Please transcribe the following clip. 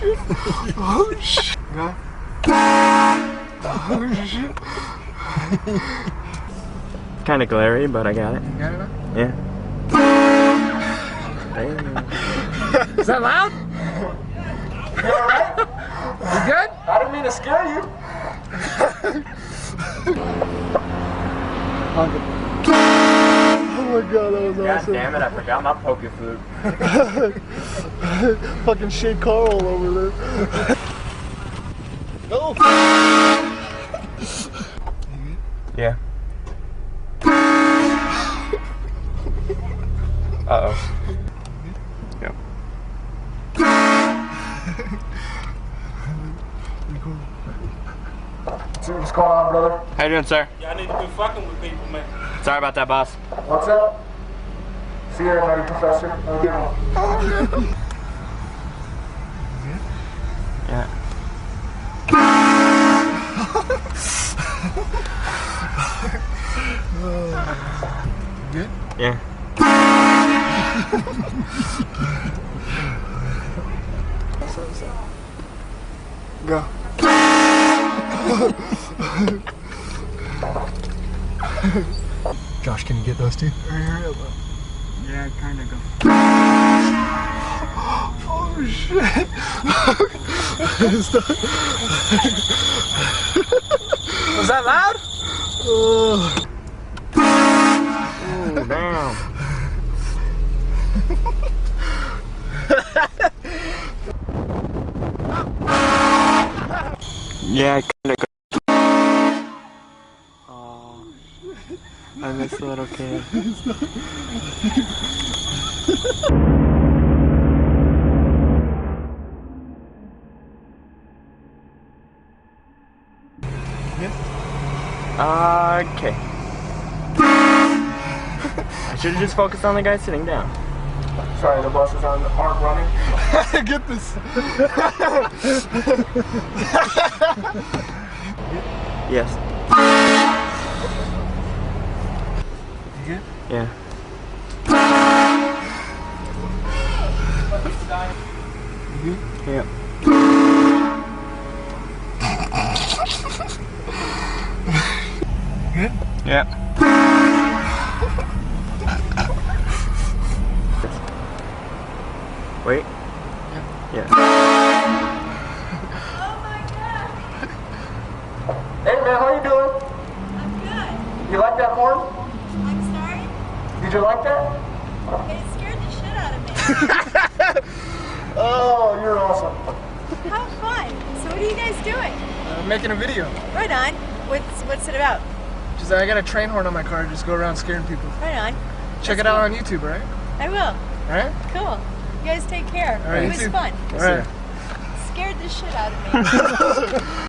shit. Oh shit. Yeah. Oh shit. Kinda glary, but I got it. You got it now? Yeah. Is that loud? You alright? You good? I didn't mean to scare you. Oh my god, that was awesome. God damn it, I forgot my poke flute. Fucking Shea Carl over there. No! Yeah. Uh-oh. Yep. What's going on, brother? How you doing, sir? Y'all need to be fucking with people, man. Sorry about that, boss. What's up? See you later, Professor. Yeah. Good? Yeah. Go. Josh, can you get those two? Yeah, kind of go. Oh shit! Was that loud? Oh, damn. Yeah, kinda go. Oh, I miss the little kid. Okay. I should have just focused on the guy sitting down. Sorry, the buses aren't running. Get this. Yes. You good? Yeah. You good? Yeah. Good? Yeah. Wait. Yeah. Hey man, how you doing? I'm good. You like that horn? I'm sorry. Did you like that? It scared the shit out of me. Oh, you're awesome. How fun. So what are you guys doing? I'm making a video. Right on. What's it about? Just I got a train horn on my car. Just go around scaring people. Right on. Check it out on YouTube, right? I will. All right. Cool. You guys take care. All right, It you was too. fun. All right. Scared the shit out of me.